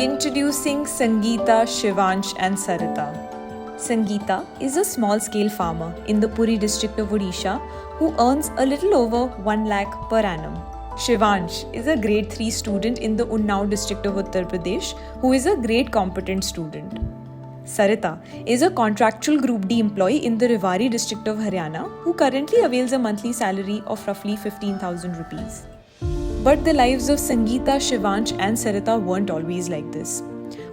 Introducing Sangeeta, Shivansh and Sarita. Sangeeta is a small-scale farmer in the Puri district of Odisha who earns a little over 1 lakh per annum. Shivansh is a grade 3 student in the Unnao district of Uttar Pradesh who is a grade competent student. Sarita is a contractual Group D employee in the Rewari district of Haryana who currently avails a monthly salary of roughly 15,000 rupees. But the lives of Sangeeta, Shivansh and Sarita weren't always like this.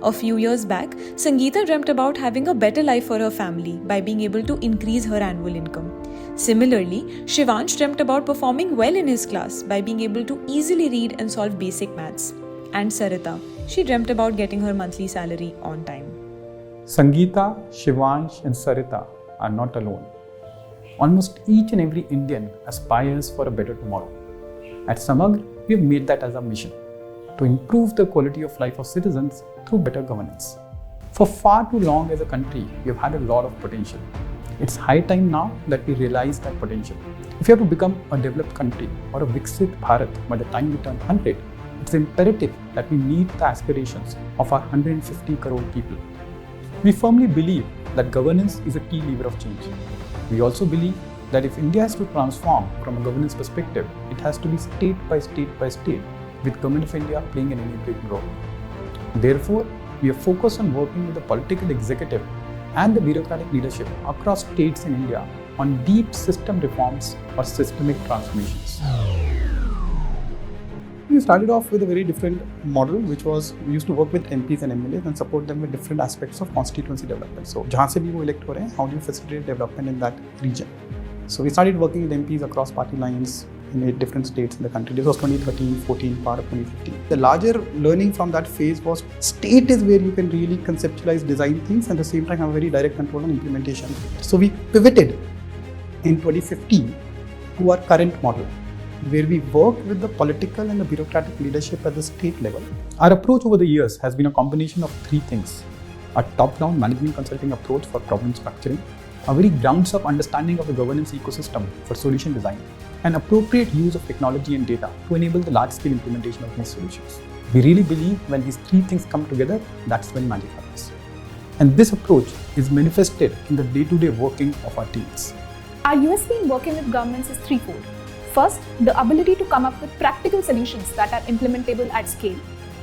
A few years back, Sangeeta dreamt about having a better life for her family by being able to increase her annual income. Similarly, Shivansh dreamt about performing well in his class by being able to easily read and solve basic maths. And Sarita, she dreamt about getting her monthly salary on time. Sangeeta, Shivansh and Sarita are not alone. Almost each and every Indian aspires for a better tomorrow. At Samagra, we have made that as our mission, to improve the quality of life of citizens through better governance. For far too long as a country, we have had a lot of potential. It's high time now that we realize that potential. If we have to become a developed country or a Viksit Bharat by the time we turn 100, it's imperative that we meet the aspirations of our 150 crore people. We firmly believe that governance is a key lever of change. We also believe that if India has to transform from a governance perspective, it has to be state by state by state, with Government of India playing an enabling role. Therefore, we are focused on working with the political executive and the bureaucratic leadership across states in India on deep system reforms or systemic transformations. We started off with a very different model, which was we used to work with MPs and MLAs and support them with different aspects of constituency development. So, जहाँ से भी वो elect हो रहे हैं, how do you facilitate development in that region? So we started working with MPs across party lines in 8 different states in the country. This was 2013, 14, part of 2015. The larger learning from that phase was state is where you can really conceptualize, design things and at the same time have a very direct control on implementation. So we pivoted in 2015 to our current model, where we work with the political and the bureaucratic leadership at the state level. Our approach over the years has been a combination of 3 things: a top-down management consulting approach for problem structuring, a very grounds-up understanding of the governance ecosystem for solution design, and appropriate use of technology and data to enable the large-scale implementation of these solutions. We really believe when these 3 things come together, that's when magic happens. And this approach is manifested in the day-to-day working of our teams. Our USP in working with governments is threefold. First, the ability to come up with practical solutions that are implementable at scale.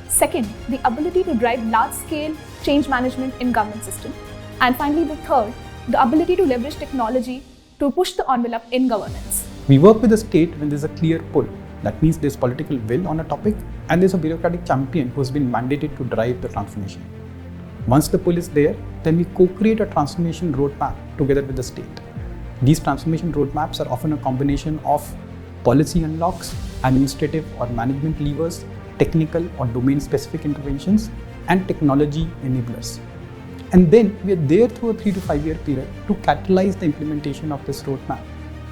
Second, the ability to drive large-scale change management in government system. And finally, the third, the ability to leverage technology to push the envelope in governance. We work with the state when there's a clear pull. That means there's political will on a topic and there's a bureaucratic champion who has been mandated to drive the transformation. Once the pull is there, then we co-create a transformation roadmap together with the state. These transformation roadmaps are often a combination of policy unlocks, administrative or management levers, technical or domain-specific interventions, and technology enablers. And then we are there through a 3 to 5 year period to catalyze the implementation of this roadmap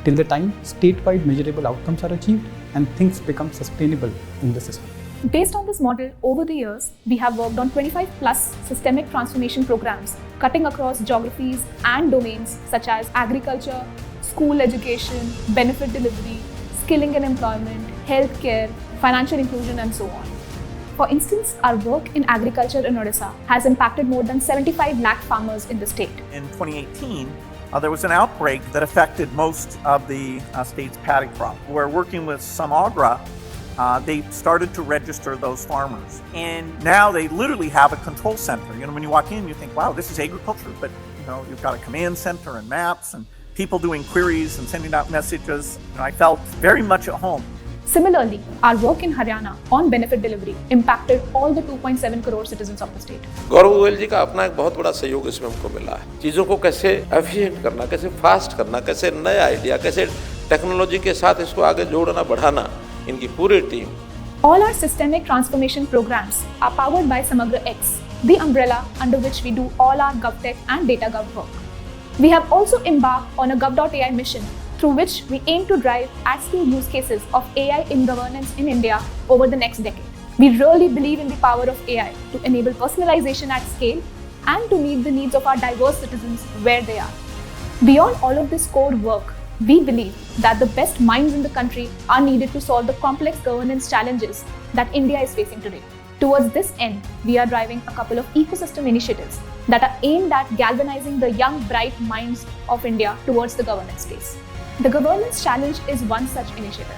till the time statewide measurable outcomes are achieved and things become sustainable in the system. Based on this model, over the years, we have worked on 25 plus systemic transformation programs cutting across geographies and domains such as agriculture, school education, benefit delivery, skilling and employment, healthcare, financial inclusion, and so on. For instance, our work in agriculture in Odisha has impacted more than 75 lakh farmers in the state. In 2018, there was an outbreak that affected most of the state's paddy crop. We're working with Samagra. They started to register those farmers. And now they literally have a control center. You know, when you walk in, you think, wow, this is agriculture. But, you know, you've got a command center and maps and people doing queries and sending out messages. And I felt very much at home. Similarly, our work in Haryana on benefit delivery impacted all the 2.7 crore citizens of the state. Gaurav Goyal जी का अपना एक बहुत बड़ा सहयोग इसमें हमको मिला है। चीज़ों को कैसे एफिशिएंट करना, कैसे फास्ट करना, कैसे नए आइडिया, कैसे टेक्नोलॉजी के साथ इसको आगे जोड़ना, बढ़ाना, इनकी पूरी team. All our systemic transformation programs are powered by Samagra X, the umbrella under which we do all our GovTech and DataGov work. We have also embarked on a Gov.ai mission through which we aim to drive at-scale use cases of AI in governance in India over the next decade. We really believe in the power of AI to enable personalization at scale and to meet the needs of our diverse citizens where they are. Beyond all of this core work, we believe that the best minds in the country are needed to solve the complex governance challenges that India is facing today. Towards this end, we are driving a couple of ecosystem initiatives that are aimed at galvanizing the young, bright minds of India towards the governance space. The Governance Challenge is one such initiative.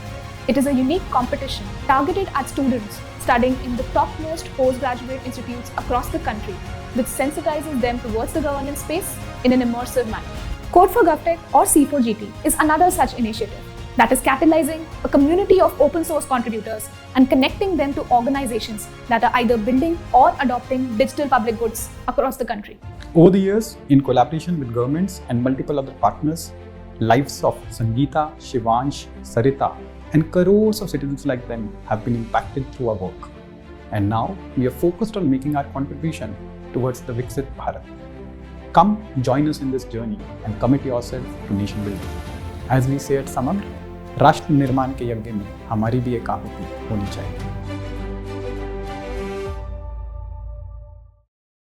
It is a unique competition targeted at students studying in the topmost postgraduate institutes across the country, which sensitizes them towards the governance space in an immersive manner. Code for GovTech or C4GT is another such initiative that is catalyzing a community of open source contributors and connecting them to organizations that are either building or adopting digital public goods across the country. Over the years, in collaboration with governments and multiple other partners, lives of Sangeeta, Shivansh, Sarita, and crores of citizens like them have been impacted through our work. And now we are focused on making our contribution towards the Viksit Bharat. Come join us in this journey and commit yourself to nation building. As we say at Samagra, राष्ट्र निर्माण के यज्ञ में हमारी भी एक आहुति होनी चाहिए।